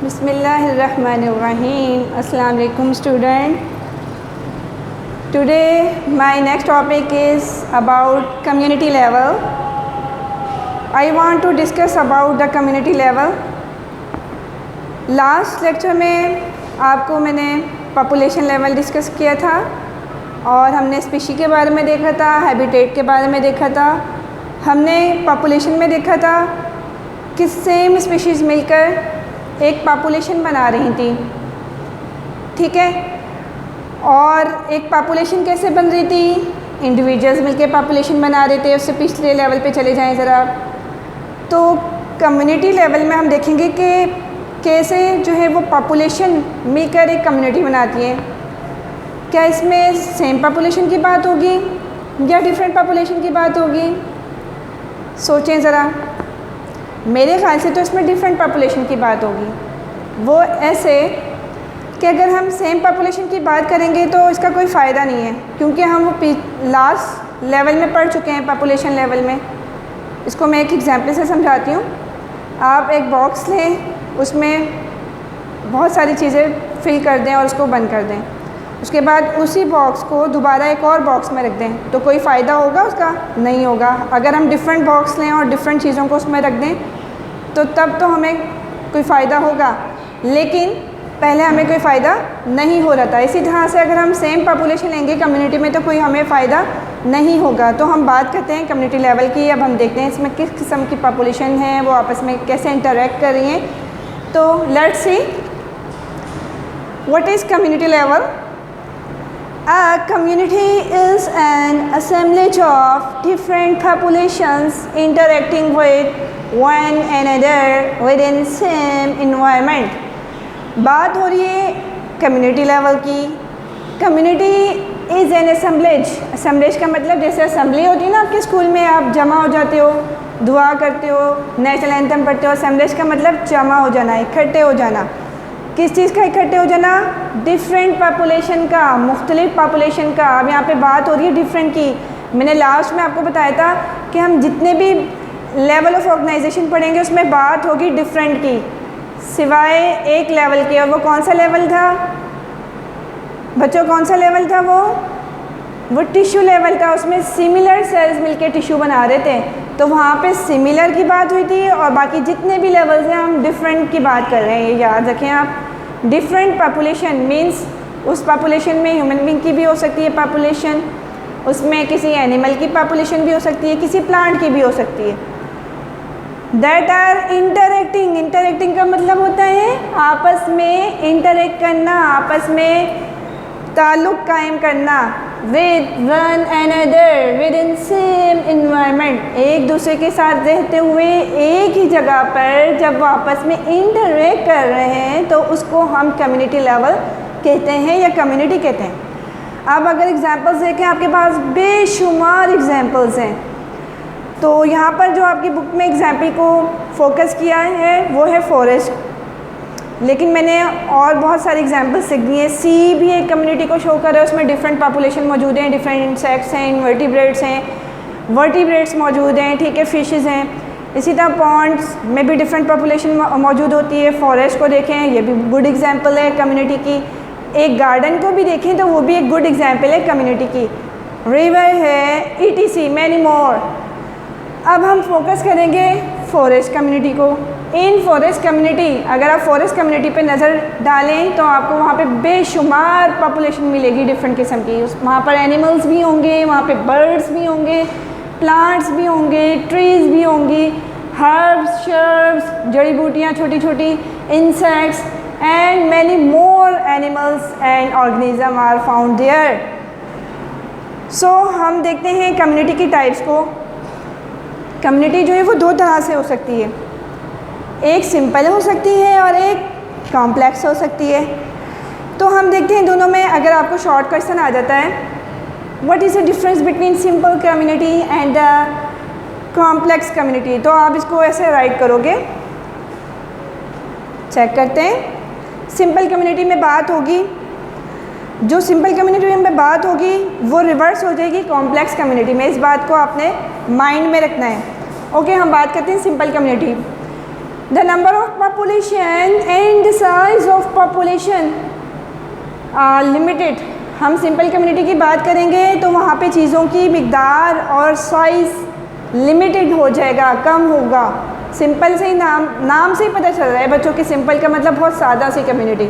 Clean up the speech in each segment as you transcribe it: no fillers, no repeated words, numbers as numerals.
Bismillahirrahmanirrahim. Assalamu alaikum student. Today my next topic is about community level. I want to discuss about the community level. Last lecture में आपको मैंने population level discuss किया था और हमने species के बारे में देखा था, हैबिटेट के बारे में देखा था। हमने पॉपुलेशन में देखा था कि सेम स्पीशीज़ मिलकर एक पॉपुलेशन बना रही थी, ठीक है। और एक पॉपुलेशन कैसे बन रही थी? इंडिविजुअल्स मिलके पॉपुलेशन बना रहे थे। उससे पिछले लेवल पे चले जाएं ज़रा, तो कम्युनिटी लेवल में हम देखेंगे कि कैसे जो है वो पॉपुलेशन मिलकर एक कम्युनिटी बनाती है। क्या इसमें सेम पॉपुलेशन की बात होगी या डिफरेंट पॉपुलेशन की बात होगी? सोचें ज़रा। मेरे ख़्याल से तो इसमें डिफरेंट पॉपुलेशन की बात होगी। वो ऐसे कि अगर हम सेम पॉपुलेशन की बात करेंगे तो इसका कोई फ़ायदा नहीं है, क्योंकि हम वो लास्ट लेवल में पढ़ चुके हैं पॉपुलेशन लेवल में। इसको मैं एक एग्जांपल से समझाती हूँ। आप एक बॉक्स लें, उसमें बहुत सारी चीज़ें फिल कर दें और उसको बंद कर दें। उसके बाद उसी बॉक्स को दोबारा एक और बॉक्स में रख दें, तो कोई फ़ायदा होगा उसका? नहीं होगा। अगर हम डिफरेंट बॉक्स लें और डिफरेंट चीज़ों को उसमें रख दें तो तब तो हमें कोई फ़ायदा होगा, लेकिन पहले हमें कोई फ़ायदा नहीं हो रहा था। इसी तरह से अगर हम सेम पॉपुलेशन लेंगे कम्युनिटी में तो कोई हमें फ़ायदा नहीं होगा। तो हम बात करते हैं कम्युनिटी लेवल की। अब हम देखते हैं इसमें किस किस्म की पॉपुलेशन है, वो आपस में कैसे इंटरेक्ट कर रही हैं। तो let's see what is community level. A community is an assemblage of different populations interacting with one another within same environment. बात हो रही है कम्युनिटी लेवल की। Community is an assemblage. Assemblage का मतलब जैसे असम्बली होती है ना आपके स्कूल में, आप जमा हो जाते हो, दुआ करते हो, नेशनल एंथम पढ़ते हो। असम्बलेज का मतलब जमा हो जाना, इकट्ठे हो जाना। किस चीज़ का इकट्ठे हो जाना? डिफरेंट पॉपुलेशन का, मुख्तलिफ पॉपुलेशन का। अब यहाँ पे बात हो रही है डिफरेंट की। मैंने लास्ट में आपको बताया था कि हम जितने भी लेवल ऑफ ऑर्गेनाइजेशन पढ़ेंगे उसमें बात होगी डिफरेंट की, सिवाय एक लेवल के। और वो कौन सा लेवल था बच्चों? कौन सा लेवल था वो टिश्यू लेवल था। उसमें सिमिलर सेल्स मिलके टिश्यू बना रहे थे, तो वहाँ पे सिमिलर की बात हुई थी। और बाकी जितने भी लेवल्स हैं हम डिफरेंट की बात कर रहे हैं, ये याद रखें आप। डिफरेंट पॉपुलेशन मींस उस पॉपुलेशन में ह्यूमन बीइंग की भी हो सकती है पॉपुलेशन, उसमें किसी एनिमल की पॉपुलेशन भी हो सकती है, किसी प्लांट की भी हो सकती है। That are interacting. इंटरेक्टिंग का मतलब होता है आपस में इंटरेक्ट करना, आपस में ताल्लुक़ कायम करना। With one another with in same environment, एक दूसरे के साथ रहते हुए एक ही जगह पर जब वो आपस में इंटरेक्ट कर रहे हैं तो उसको हम कम्युनिटी लेवल कहते हैं या कम्युनिटी कहते हैं। अब अगर एग्जांपल्स देखें, आपके पास बेशुमार एग्जांपल्स हैं। तो यहाँ पर जो आपकी बुक में एग्जांपल को फोकस किया है वो है फॉरेस्ट, लेकिन मैंने और बहुत सारे एग्जांपल्स लिख दिए हैं। सी भी एक कम्युनिटी को शो कर रहा है, उसमें डिफरेंट पॉपुलेशन मौजूद हैं, डिफरेंट इंसेक्ट्स हैं, इनवर्टिब्रेट्स हैं, वर्टिब्रेट्स मौजूद हैं, ठीक है, फिशेस हैं। इसी तरह पॉन्ड्स में भी डिफरेंट पॉपुलेशन मौजूद होती है। फॉरेस्ट को देखें, ये भी गुड एग्जांपल है कम्युनिटी की। एक गार्डन को भी देखें तो वो भी एक गुड एग्जांपल है कम्युनिटी की। रिवर है, ETC, मैनी मोर। अब हम फोकस करेंगे फॉरेस्ट कम्युनिटी को। इन फॉरेस्ट कम्युनिटी, अगर आप फॉरेस्ट कम्युनिटी पे नज़र डालें तो आपको वहाँ पे बेशुमार पॉपुलेशन मिलेगी डिफरेंट किस्म की। वहाँ पर एनिमल्स भी होंगे, वहाँ पे बर्ड्स भी होंगे, प्लांट्स भी होंगे, ट्रीज़ भी होंगी, हर्ब्स, शर्ब्स, जड़ी बूटियाँ, छोटी छोटी insects and many more animals and organism are found there. So हम देखते हैं कम्युनिटी की टाइप्स को। कम्युनिटी जो है वो दो तरह से हो सकती है, एक सिंपल हो सकती है और एक कॉम्प्लेक्स हो सकती है। तो हम देखते हैं दोनों में। अगर आपको शॉर्ट क्वेश्चन आ जाता है, what is the difference between simple community and the complex community, तो आप इसको ऐसे राइट करोगे। चेक करते हैं। सिंपल कम्युनिटी में बात होगी, जो सिंपल कम्युनिटी में बात होगी वो रिवर्स हो जाएगी कॉम्प्लेक्स कम्युनिटी में। इस बात को आपने माइंड में रखना है। ओके, हम बात करते हैं simple community. The number of population and the size of population are limited. हम सिंपल कम्युनिटी की बात करेंगे तो वहाँ पे चीज़ों की मिकदार और साइज़ लिमिटेड हो जाएगा, कम होगा। सिंपल से ही नाम से ही पता चल रहा है बच्चों कि सिंपल का मतलब बहुत सादा सी कम्युनिटी।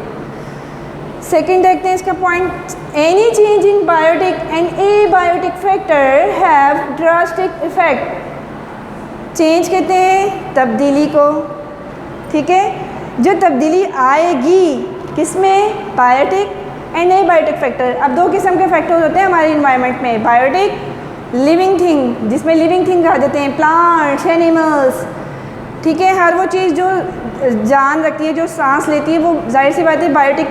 सेकंड देखते हैं इसका point, any change in biotic and abiotic factor have drastic effect. Change कहते हैं तब्दीली को, ठीक है। जो तब्दीली आएगी किसमें, बायोटिक एंड एबायोटिक फैक्टर। अब दो किस्म के फैक्टर्स होते हैं हमारे इन्वायरमेंट में, बायोटिक लिविंग थिंग, जिसमें लिविंग थिंग कहा देते हैं प्लांट्स, एनिमल्स, ठीक है। हर वो चीज़ जो जान रखती है, जो सांस लेती है, वो जाहिर सी बात है बायोटिक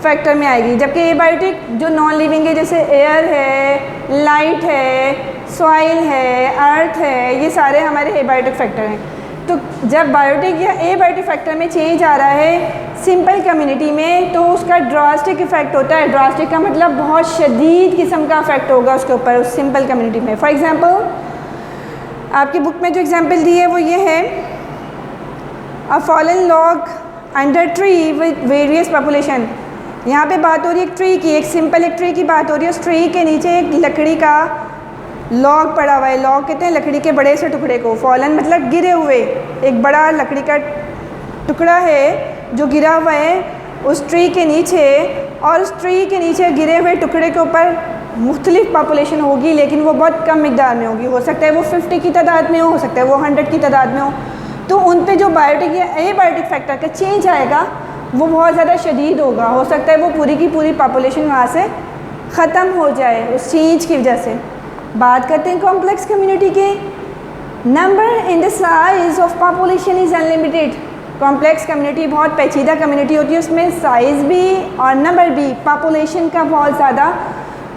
फैक्टर में आएगी। जबकि एबायोटिक जो नॉन लिविंग है, जैसे एयर है, लाइट है, सॉइल है, अर्थ है, ये सारे हमारे एबायोटिक फैक्टर हैं। तो जब बायोटिक या एबायोटिक फैक्टर में चेंज आ रहा है सिंपल कम्युनिटी में, तो उसका ड्रास्टिक इफेक्ट होता है। ड्रास्टिक का मतलब बहुत शदीद किस्म का इफेक्ट होगा उसके ऊपर, उस सिंपल कम्युनिटी में। फॉर एग्ज़ाम्पल आपकी बुक में जो एग्जाम्पल दी है वो ये है, अ fallen log under tree with various population. यहाँ पे बात हो रही है एक ट्री की, एक सिंपल एक ट्री की बात हो रही है। उस ट्री के नीचे एक लकड़ी का लॉग पड़ा हुआ है। लॉग कहते हैं लकड़ी के बड़े से टुकड़े को, फॉलन मतलब गिरे हुए, एक बड़ा लकड़ी का टुकड़ा है जो गिरा हुआ है उस ट्री के नीचे, और उस ट्री के नीचे गिरे हुए टुकड़े के ऊपर मुख्तलिफ पॉपुलेशन होगी, लेकिन वो बहुत कम मिकदार में होगी। हो सकता है वो 50 की तादाद में हो सकता है वो 100 की तादाद में हो। तो उन पे जो बायोटिक या एबायोटिक फैक्टर का चेंज आएगा वो बहुत ज़्यादा शदीद होगा। हो सकता है वो पूरी की पूरी पॉपुलेशन वहाँ से ख़त्म हो जाए उस चेंज की वजह से। बात करते हैं कॉम्प्लेक्स कम्युनिटी के, number in the size of population is unlimited. Complex community बहुत पेचीदा कम्युनिटी होती है, उसमें साइज़ भी और नंबर भी पॉपुलेशन का बहुत ज़्यादा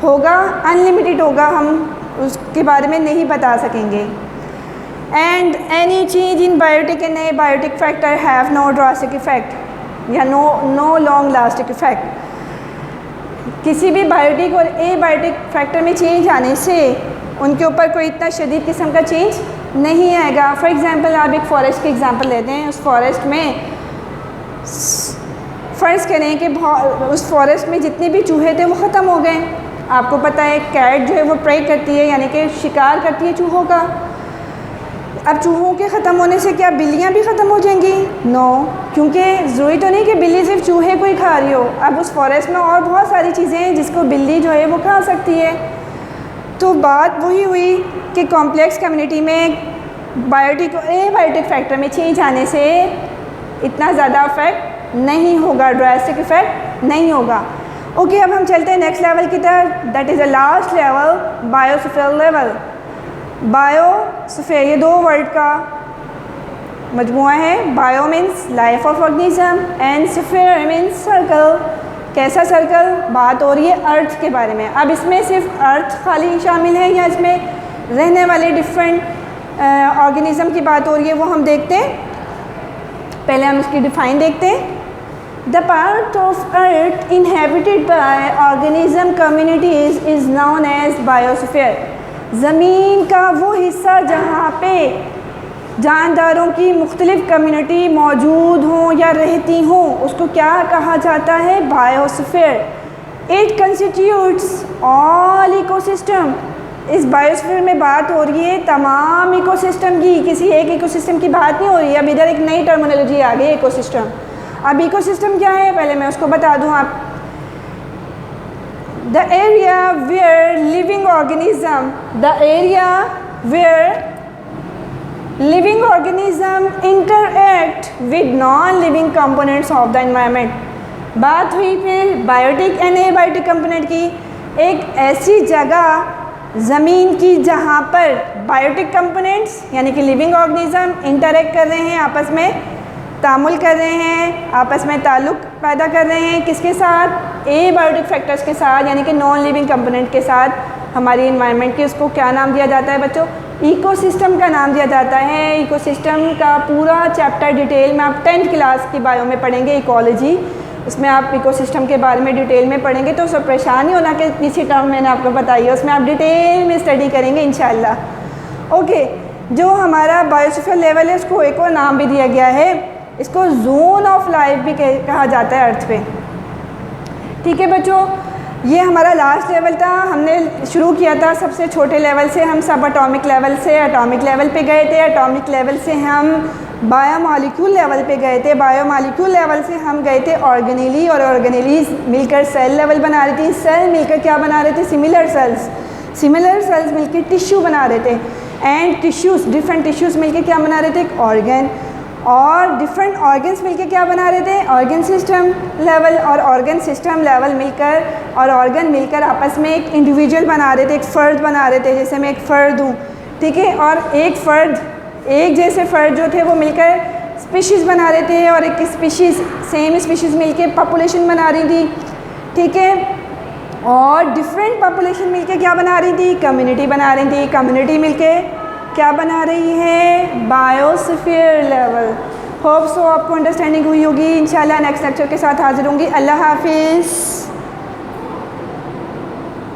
होगा, अनलिमिटेड होगा, हम उसके बारे में नहीं बता सकेंगे। And any change in biotic and abiotic factor have no drastic effect या नो लॉन्ग लास्टिक इफेक्ट। किसी भी बायोटिक और एबायोटिक फैक्टर में चेंज आने से उनके ऊपर कोई इतना शदीद किस्म का चेंज नहीं आएगा। फॉर एग्ज़ाम्पल आप एक फ़ॉरेस्ट की एग्ज़ाम्पल लेते हैं। उस फॉरेस्ट में फ़र्ज़ करें कि उस फॉरेस्ट में जितने भी चूहे थे वो ख़त्म हो गए। आपको पता है कैट जो है वो प्रे करती है, यानी कि शिकार करती है चूहों का। अब चूहों के ख़त्म होने से क्या बिल्लियाँ भी ख़त्म हो जाएंगी? नो, क्योंकि ज़रूरी तो नहीं कि बिल्ली सिर्फ चूहे को ही खा रही हो। अब उस फॉरेस्ट में और बहुत सारी चीज़ें हैं जिसको बिल्ली जो है वो खा सकती है। तो बात वही हुई कि कॉम्प्लेक्स कम्युनिटी में बायोटिक और एबायोटिक फैक्टर में चेंज आने से इतना ज़्यादा इफेक्ट नहीं होगा, ड्रास्टिक इफेक्ट नहीं होगा। ओके, अब हम चलते हैं नेक्स्ट लेवल की तरफ, that is the last level, biosphere level. Biosphere ये दो वर्ड का मजमुआ है। Bio means life of organism and sphere means circle. कैसा सर्कल? बात हो रही है अर्थ के बारे में। अब इसमें सिर्फ अर्थ खाली शामिल है या इसमें रहने वाले डिफरेंट ऑर्गेनिज्म की बात हो रही है, वो हम देखते हैं। पहले हम इसकी डिफाइन देखते हैं। The part of earth inhabited by organism communities is known as biosphere. ज़मीन का वो हिस्सा जहाँ पे जानदारों की मुख्तलिफ कम्युनिटी मौजूद हों या रहती हों, उसको क्या कहा जाता है? Biosphere. It constitutes all ecosystem. इस बायोस्फीयर में बात हो रही है तमाम इकोसिस्टम की, किसी एक इकोसिस्टम की बात नहीं हो रही है। अब इधर एक नई टर्मिनोलॉजी आ गई, इकोसिस्टम। अब इकोसिस्टम क्या है पहले मैं उसको बता दूँ। आप the area where living organism interact with non-living components of the environment। बात हुई फिर बायोटिक एंड एबायोटिक कंपोनेंट की। एक ऐसी जगह ज़मीन की जहाँ पर बायोटिक कंपोनेंट्स यानी कि लिविंग ऑर्गेनिज्म इंटरेक्ट कर रहे हैं, आपस में तामुल कर रहे हैं, आपस में ताल्लुक़ पैदा कर रहे हैं। किसके साथ? एबायोटिक फैक्टर्स के साथ, यानी कि नॉन लिविंग कंपोनेंट के साथ हमारी इन्वायरमेंट की। उसको क्या नाम दिया जाता है बच्चों? इकोसिस्टम का नाम दिया जाता है। इकोसिस्टम का पूरा चैप्टर डिटेल में आप 10th क्लास की बायो में पढ़ेंगे, इकोलॉजी। उसमें आप इकोसिस्टम के बारे में डिटेल में पढ़ेंगे, तो उसमें परेशान नहीं होना कि पीछे टर्म मैंने आपको बताई है, उसमें आप डिटेल में स्टडी करेंगे इंशाल्लाह। ओके, जो हमारा बायोस्फीयर लेवल है उसको एक और नाम भी दिया गया है, इसको जोन ऑफ लाइफ भी कहा जाता है अर्थ पे। ठीक है बच्चों, ये हमारा लास्ट लेवल था। हमने शुरू किया था सबसे छोटे लेवल से, हम सब एटॉमिक लेवल से एटॉमिक लेवल पे गए थे। एटॉमिक लेवल से हम बायोमॉलिक्यूल लेवल पे गए थे। बायोमॉलिक्यूल लेवल से हम गए थे ऑर्गेनेली, और ऑर्गेनेलीज मिलकर सेल लेवल बना रही थी। सेल मिलकर क्या बना रहे थे? सिमिलर सेल्स मिलकर टिश्यू बना रहे थे। एंड टिश्यूज़, डिफरेंट टिश्यूज़ मिलकर क्या बना रहे थे? एक ऑर्गन। और डिफरेंट ऑर्गन्स मिलकर क्या बना रहे थे? Organ system level. और ऑर्गन सिस्टम लेवल मिलकर और ऑर्गन मिलकर आपस में एक इंडिविजुअल बना रहे थे, एक फ़र्द बना रहे थे। जैसे मैं एक फ़र्द हूँ, ठीक है, और एक जैसे फ़र्द जो थे वो मिलकर स्पीशीज़ बना रहे थे, और एक स्पीशीज़, सेम स्पीशीज़ मिलकर पॉपुलेशन बना रही थी। ठीक है, और डिफरेंट पॉपुलेशन मिलके क्या बना रही थी? कम्युनिटी बना रही थी। कम्युनिटी मिलके क्या बना रही है? Biosphere level. होप सो आपको अंडरस्टैंडिंग हुई होगी। इंशाल्लाह नेक्स्ट लेक्चर के साथ हाजिर होंगी। अल्लाह हाफिज़।